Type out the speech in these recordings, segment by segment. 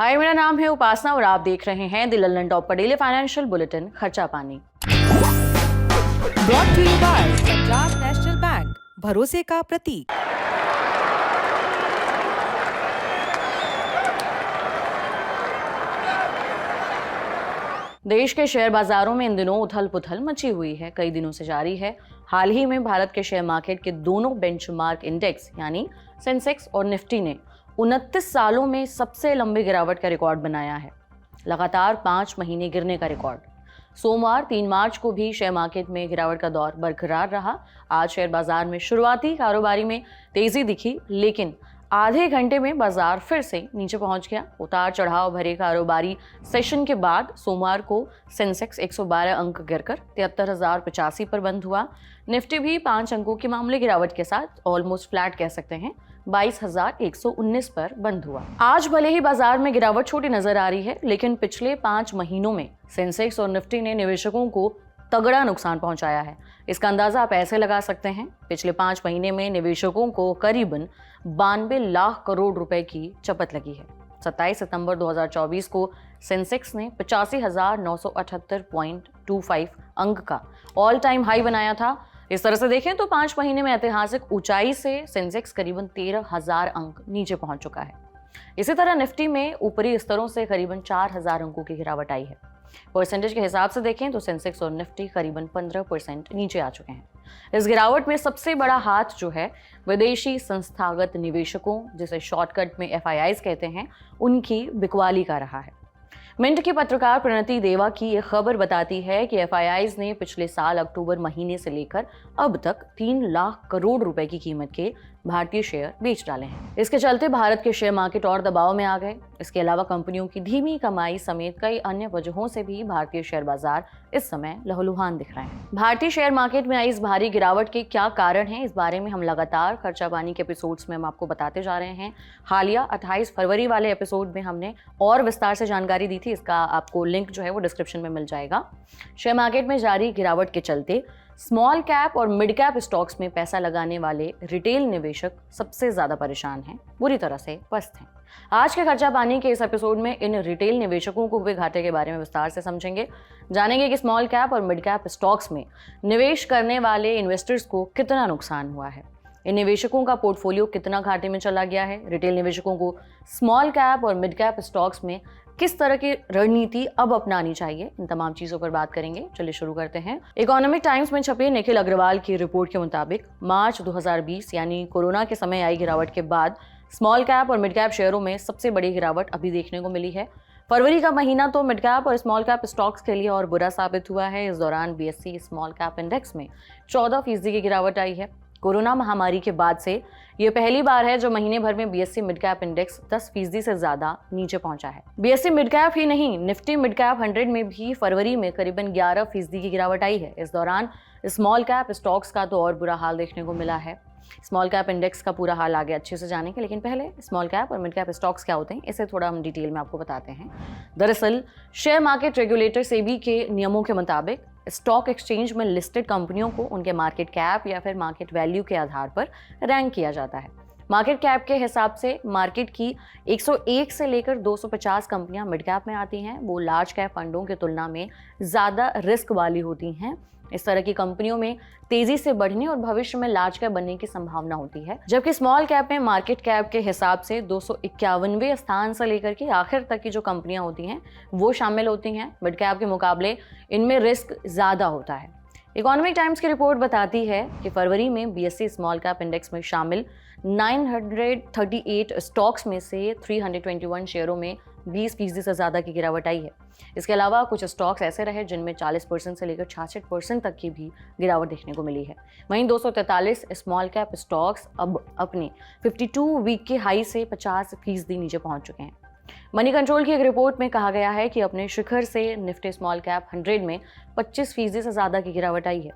हाय, मेरा नाम है उपासना और आप देख रहे हैं द लंदन टॉप का डेली फाइनेंशियल बुलेटिन खर्चा पानी। Brought to you by Punjab National Bank, भरोसे का प्रतीक। देश के शेयर बाजारों में इन दिनों उथल पुथल मची हुई है, कई दिनों से जारी है। हाल ही में भारत के शेयर मार्केट के दोनों बेंचमार्क इंडेक्स यानी सेंसेक्स और निफ्टी ने 29 सालों में सबसे लंबी गिरावट का रिकॉर्ड बनाया है। लगातार 5 महीने गिरने का रिकॉर्ड। सोमवार 3 मार्च को भी शेयर मार्केट में गिरावट का दौर बरकरार रहा। आज शेयर बाजार में शुरुआती कारोबारी में तेजी दिखी, लेकिन आधे घंटे में बाजार फिर से नीचे पहुंच गया। उतार चढ़ाव भरे कारोबारी सेशन के बाद सोमवार को सेंसेक्स 112 अंक गिरकर 73,085 पर बंद हुआ। निफ्टी भी 5 अंकों के मामूली गिरावट के साथ ऑलमोस्ट फ्लैट कह सकते हैं, 22,119 पर बंद हुआ। आज भले ही बाजार में गिरावट छोटी नजर आ रही है, लेकिन पिछले 5 महीनों में सेंसेक्स और निफ्टी ने निवेशकों को तगड़ा नुकसान पहुंचाया है। इसका अंदाजा आप ऐसे लगा सकते हैं, पिछले 5 महीने में निवेशकों को करीबन 92 लाख करोड़ रुपए की चपत लगी है। 27 सितंबर 2024 को सेंसेक्स ने 85,978.25 अंक का ऑल टाइम हाई बनाया था। इस तरह से देखें तो 5 महीने में ऐतिहासिक ऊंचाई से सेंसेक्स करीबन 13,000 अंक नीचे पहुंच चुका है। इसी तरह निफ्टी में ऊपरी स्तरों से करीबन 4,000 अंकों की गिरावट आई है। परसेंटेज के हिसाब से देखें तो सेंसेक्स और निफ्टी करीबन 15% नीचे आ चुके हैं। इस गिरावट में सबसे बड़ा हाथ जो है विदेशी संस्थागत निवेशकों, जिसे शॉर्टकट में FIIs कहते हैं, उनकी बिकवाली का रहा है। मिंट की पत्रकार प्रणति देवा की यह खबर बताती है कि FIIs ने पिछले साल अक्टूबर महीने से लेकर अब तक 3 लाख करोड़ रुपए की कीमत के भारतीय शेयर बेच डाले हैं। इसके चलते भारत के शेयर मार्केट और दबाव में आ गए। इसके अलावा कंपनियों की धीमी कमाई समेत कई अन्य वजहों से भी भारतीय शेयर बाजार इस समय लहूलुहान दिख रहे हैं। भारतीय शेयर मार्केट में आई इस भारी गिरावट के क्या कारण हैं, इस बारे में हम लगातार खर्चा पानी के एपिसोड्स में हम आपको बताते जा रहे हैं। हालिया 28 फरवरी वाले एपिसोड में हमने और विस्तार से जानकारी दी थी, इसका आपको लिंक जो है वो डिस्क्रिप्शन में मिल जाएगा। शेयर मार्केट में जारी गिरावट के चलते स्मॉल कैप और मिड कैप स्टॉक्स में पैसा लगाने वाले रिटेल निवेशक सबसे ज्यादा परेशान हैं, बुरी तरह से पस्त हैं। आज के खर्चा पानी के इस एपिसोड में इन रिटेल निवेशकों को हुए घाटे के बारे में विस्तार से समझेंगे। जानेंगे कि स्मॉल कैप और मिड कैप स्टॉक्स में निवेश करने वाले इन्वेस्टर्स को कितना नुकसान हुआ है, इन निवेशकों का पोर्टफोलियो कितना घाटे में चला गया है, रिटेल निवेशकों को स्मॉल कैप और मिड कैप स्टॉक्स में किस तरह की रणनीति अब अपनानी चाहिए, इन तमाम चीजों पर बात करेंगे। चलिए शुरू करते हैं। इकोनॉमिक टाइम्स में छपे निखिल अग्रवाल की रिपोर्ट के मुताबिक मार्च 2020 यानी कोरोना के समय आई गिरावट के बाद स्मॉल कैप और मिड कैप शेयरों में सबसे बड़ी गिरावट अभी देखने को मिली है। फरवरी का महीना तो मिड कैप और स्मॉल कैप स्टॉक्स के लिए और बुरा साबित हुआ है। इस दौरान BSE स्मॉल कैप इंडेक्स में 14% की गिरावट आई है। कोरोना महामारी के बाद से ये पहली बार है जो महीने भर में BSE मिड कैप इंडेक्स 10% से ज्यादा नीचे पहुंचा है। BSE मिड कैप ही नहीं, निफ्टी मिड कैप 100 में भी फरवरी में करीबन 11% की गिरावट आई है। इस दौरान स्मॉल कैप स्टॉक्स का तो और बुरा हाल देखने को मिला है। स्मॉल कैप इंडेक्स का पूरा हाल आगे अच्छे से जानेंगे, लेकिन पहले स्मॉल कैप और मिड कैप स्टॉक्स क्या होते हैं इसे थोड़ा हम डिटेल में आपको बताते हैं। दरअसल शेयर मार्केट रेगुलेटर सेबी के नियमों के मुताबिक स्टॉक एक्सचेंज में लिस्टेड कंपनियों को उनके मार्केट कैप या फिर मार्केट वैल्यू के आधार पर रैंक किया जाता है। मार्केट कैप के हिसाब से मार्केट की 101 से लेकर 250 कंपनियां मिड कैप में आती हैं। वो लार्ज कैप फंडों की तुलना में ज़्यादा रिस्क वाली होती हैं। इस तरह की कंपनियों में तेजी से बढ़ने और भविष्य में लार्ज कैप बनने की संभावना होती है, जबकि स्मॉल कैप में मार्केट कैप के हिसाब से 251वें स्थान से लेकर के आखिर तक की जो कंपनियां होती हैं वो शामिल होती हैं। मिड कैप के मुकाबले इनमें रिस्क ज़्यादा होता है। इकोनॉमिक टाइम्स की रिपोर्ट बताती है कि फरवरी में BSE स्मॉल कैप इंडेक्स में शामिल 938 स्टॉक्स में से 321 शेयरों में 20% से ज़्यादा की गिरावट आई है। इसके अलावा कुछ स्टॉक्स ऐसे रहे जिनमें 40% से लेकर 66% तक की भी गिरावट देखने को मिली है। वहीं 243 स्मॉल कैप स्टॉक्स अब अपने 52 वीक के हाई से 50% नीचे पहुंच चुके हैं। मनी कंट्रोल की एक रिपोर्ट में कहा गया है कि अपने शिखर से निफ्टी स्मॉल कैप 100 में 25% से ज़्यादा की गिरावट आई है।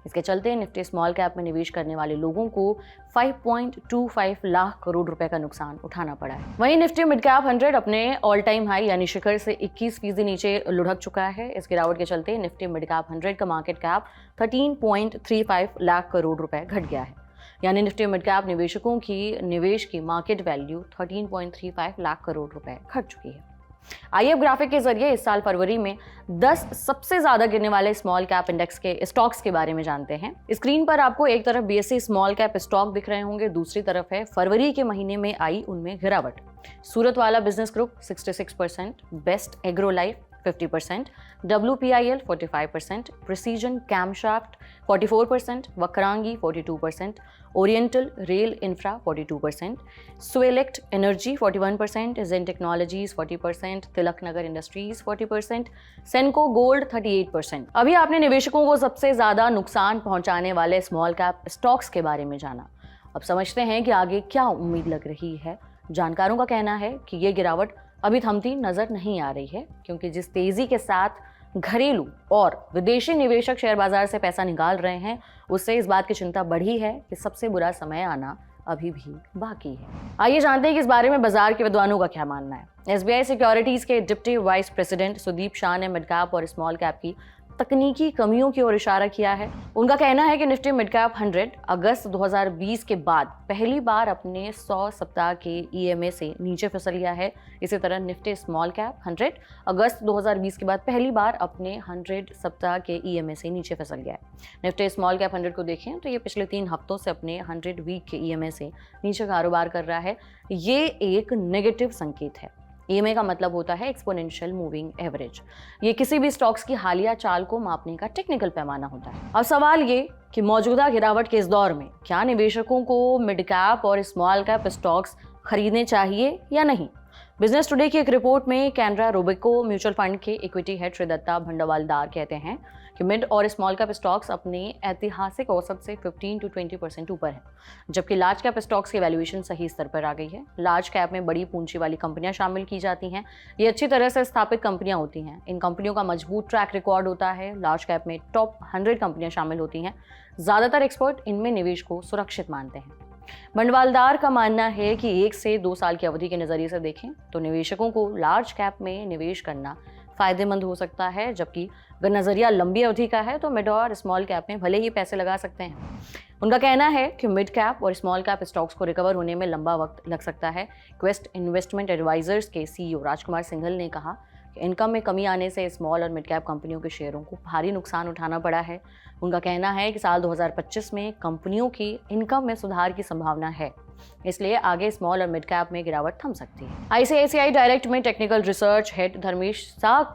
इसके चलते निफ्टी स्मॉल कैप में निवेश करने वाले लोगों को 5.25 लाख करोड़ रुपए का नुकसान उठाना पड़ा है। वहीं निफ्टी मिड कैप 100 अपने ऑल टाइम हाई यानी शिखर से 21% नीचे लुढ़क चुका है। इस गिरावट के चलते निफ्टी मिड कैप 100 का मार्केट कैप 13.35 लाख करोड़ रुपए घट गया है। यानी निफ्टी मिड कैप निवेशकों की निवेश की मार्केट वैल्यू 13.35 लाख करोड़ रुपए घट चुकी है। IF ग्राफिक के जरिए इस साल फरवरी में 10 सबसे ज्यादा गिरने वाले स्मॉल कैप इंडेक्स के स्टॉक्स के बारे में जानते हैं। स्क्रीन पर आपको एक तरफ BSE स्मॉल कैप स्टॉक दिख रहे होंगे, दूसरी तरफ है फरवरी के महीने में आई उनमें गिरावट। सूरत वाला business group 66%, Best Agro Life 50%, WPIL 45%, Precision Camshaft 44%, Vakrangee 42%, Oriental Rail Infra 42%, सुएलेक्ट Energy 41%, Zen Technologies 40%, Tilak Nagar Industries 40%, Senco Gold 38%। अभी आपने निवेशकों को सबसे ज्यादा नुकसान पहुंचाने वाले स्मॉल कैप स्टॉक्स के बारे में जाना। अब समझते हैं कि आगे क्या उम्मीद लग रही है। जानकारों का कहना है कि ये गिरावट अभी थमती नजर नहीं आ रही है, क्योंकि जिस तेजी के साथ घरेलू और विदेशी निवेशक शेयर बाजार से पैसा निकाल रहे हैं, उससे इस बात की चिंता बढ़ी है कि सबसे बुरा समय आना अभी भी बाकी है। आइए जानते हैं कि इस बारे में बाजार के विद्वानों का क्या मानना है। SBI सिक्योरिटीज के deputy vice president Sudeep Shah ने मिड कैप और स्मॉल कैप की तकनीकी कमियों की ओर इशारा किया है। उनका कहना है कि निफ्टी मिड कैप 100 अगस्त 2020 के बाद पहली बार अपने 100 सप्ताह के EMA से नीचे फिसल गया है। इसी तरह निफ्टी स्मॉल कैप 100 अगस्त 2020 के बाद पहली बार अपने 100 सप्ताह के EMA से नीचे फिसल गया है। निफ्टी स्मॉल कैप 100 को देखें तो ये पिछले 3 हफ्तों से अपने 100 वीक के EMA से नीचे कारोबार कर रहा है। ये एक नेगेटिव संकेत है। EMA का मतलब होता है एक्सपोनेंशियल मूविंग एवरेज। ये किसी भी स्टॉक्स की हालिया चाल को मापने का टेक्निकल पैमाना होता है। अब सवाल ये कि मौजूदा गिरावट के इस दौर में क्या निवेशकों को मिड कैप और स्मॉल कैप स्टॉक्स खरीदने चाहिए या नहीं। बिजनेस टुडे की एक रिपोर्ट में कैनरा रोबेको म्यूचुअल फंड के इक्विटी हेड श्री दत्ता भंडावालदार कहते हैं कि मिड और स्मॉल कैप स्टॉक्स अपने ऐतिहासिक औसत से 15 to 20% ऊपर है, जबकि लार्ज कैप स्टॉक्स की वैल्यूएशन सही स्तर पर आ गई है। लार्ज कैप में बड़ी पूंजी वाली कंपनियां शामिल की जाती हैं। ये अच्छी तरह से स्थापित कंपनियां होती हैं। इन कंपनियों का मजबूत ट्रैक रिकॉर्ड होता है। लार्ज कैप में टॉप 100 कंपनियां शामिल होती हैं। ज़्यादातर एक्सपर्ट इनमें निवेश को सुरक्षित मानते हैं। भंडवालदार का मानना है कि 1 से 2 साल की अवधि के नज़रिए से देखें तो निवेशकों को लार्ज कैप में निवेश करना फायदेमंद हो सकता है, जबकि अगर नज़रिया लंबी अवधि का है तो मिड और स्मॉल कैप में भले ही पैसे लगा सकते हैं। उनका कहना है कि मिड कैप और स्मॉल कैप स्टॉक्स को रिकवर होने में लंबा वक्त लग सकता है। क्वेस्ट इन्वेस्टमेंट एडवाइजर्स के CEO राजकुमार सिंघल ने कहा कि इनकम में कमी आने से स्मॉल और मिड कैप कंपनियों के शेयरों को भारी नुकसान उठाना पड़ा है। उनका कहना है कि साल 2025 में कंपनियों की इनकम में सुधार की संभावना है, इसलिए आगे स्मॉल और मिड कैप में गिरावट थम सकती है। ICICI डायरेक्ट में technical research head Dharmesh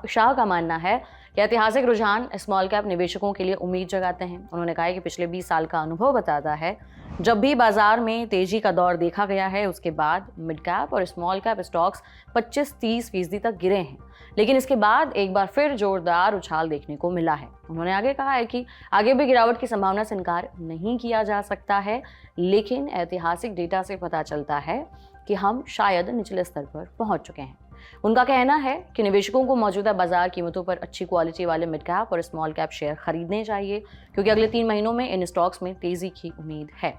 Shah का मानना है कि ऐतिहासिक रुझान स्मॉल कैप निवेशकों के लिए उम्मीद जगाते हैं। उन्होंने कहा है कि पिछले 20 साल का अनुभव बताता है जब भी बाजार में तेजी का दौर देखा गया है, उसके बाद मिड कैप और स्मॉल कैप स्टॉक्स 25-30% तक गिरे हैं, लेकिन इसके बाद एक बार फिर जोरदार उछाल देखने को मिला है। उन्होंने आगे कहा है कि आगे भी गिरावट की संभावना से इनकार नहीं किया जा सकता है, लेकिन ऐतिहासिक डेटा से पता चलता है कि हम शायद निचले स्तर पर पहुंच चुके हैं। उनका कहना है कि निवेशकों को मौजूदा बाजार कीमतों पर अच्छी क्वालिटी वाले मिड कैप और स्मॉल कैप शेयर खरीदने चाहिए, क्योंकि अगले 3 महीनों में इन स्टॉक्स में तेजी की उम्मीद है।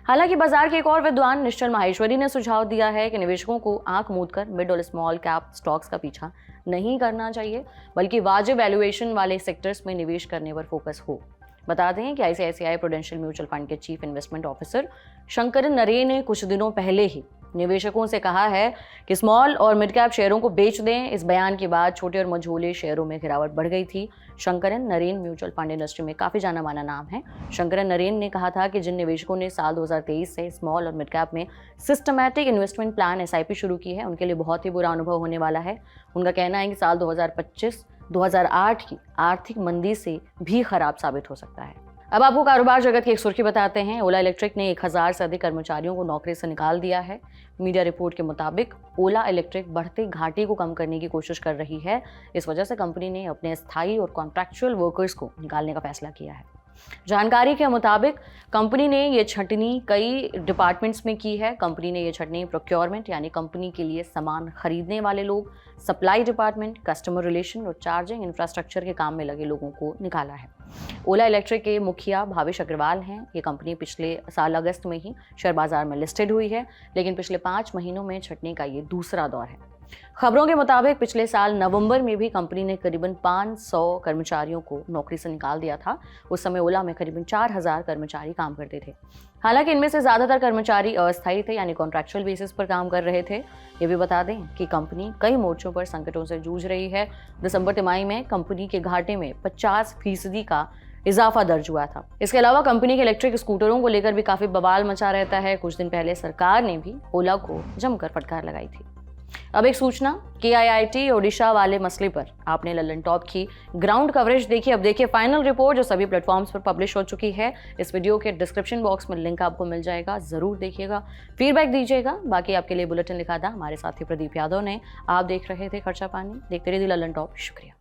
हालांकि बाजार के एक और विद्वान निश्चल माहेश्वरी ने सुझाव दिया है कि निवेशकों को आंख मूंद कर मिड और स्मॉल कैप स्टॉक्स का पीछा नहीं करना चाहिए, बल्कि वाजिब वैल्यूएशन वाले सेक्टर्स में निवेश करने पर फोकस हो। बता दें कि ICICI प्रूडेंशियल म्यूचुअल फंड के chief investment officer Sankaran Naren ने कुछ दिनों पहले ही निवेशकों से कहा है कि स्मॉल और मिड कैप शेयरों को बेच दें। इस बयान के बाद छोटे और मझोले शेयरों में गिरावट बढ़ गई थी। Sankaran Naren mutual fund industry में काफ़ी जाना माना नाम है। शंकरन नरेन ने कहा था कि जिन निवेशकों ने साल 2023 से स्मॉल और मिड कैप में सिस्टमैटिक इन्वेस्टमेंट प्लान SIP शुरू की है, उनके लिए बहुत ही बुरा अनुभव होने वाला है। उनका कहना है कि साल 2025-2008 की आर्थिक मंदी से भी खराब साबित हो सकता है। अब आपको कारोबार जगत की एक सुर्खी बताते हैं। ओला इलेक्ट्रिक ने 1000 से अधिक कर्मचारियों को नौकरी से निकाल दिया है। मीडिया रिपोर्ट के मुताबिक ओला इलेक्ट्रिक बढ़ते घाटे को कम करने की कोशिश कर रही है। इस वजह से कंपनी ने अपने स्थायी और कॉन्ट्रैक्चुअल वर्कर्स को निकालने का फैसला किया है। जानकारी के मुताबिक कंपनी ने ये छंटनी कई डिपार्टमेंट्स में की है। कंपनी ने ये छंटनी प्रोक्योरमेंट यानी कंपनी के लिए सामान खरीदने वाले लोग, सप्लाई डिपार्टमेंट, कस्टमर रिलेशन और चार्जिंग इंफ्रास्ट्रक्चर के काम में लगे लोगों को निकाला है। ओला इलेक्ट्रिक के मुखिया भावेश अग्रवाल हैं। ये कंपनी पिछले साल अगस्त में ही शेयर बाजार में लिस्टेड हुई है, लेकिन पिछले 5 महीनों में छंटनी का ये दूसरा दौर है। खबरों के मुताबिक पिछले साल नवंबर में भी कंपनी ने करीबन 500 कर्मचारियों को नौकरी से निकाल दिया था। उस समय ओला में करीबन 4000 कर्मचारी काम करते थे। हालांकि इनमें से ज्यादातर कर्मचारी अस्थायी थे, यानी कॉन्ट्रैक्चुअल बेसिस पर काम कर रहे थे। ये भी बता दें कि कंपनी कई मोर्चों पर संकटों से जूझ रही है। दिसंबर तिमाही में कंपनी के घाटे में 50% का इजाफा दर्ज हुआ था। इसके अलावा कंपनी के इलेक्ट्रिक स्कूटरों को लेकर भी काफी बवाल मचा रहता है। कुछ दिन पहले सरकार ने भी ओला को जमकर फटकार लगाई थी। अब एक सूचना कि IIT ओडिशा वाले मसले पर आपने लल्लन टॉप की ग्राउंड कवरेज देखी। अब देखिए फाइनल रिपोर्ट जो सभी प्लेटफॉर्म्स पर पब्लिश हो चुकी है। इस वीडियो के डिस्क्रिप्शन बॉक्स में लिंक आपको मिल जाएगा, जरूर देखिएगा, फीडबैक दीजिएगा। बाकी आपके लिए बुलेटिन लिखा था हमारे साथी प्रदीप यादव ने। आप देख रहे थे खर्चा पानी। देखते रहिए लल्लन टॉप। शुक्रिया।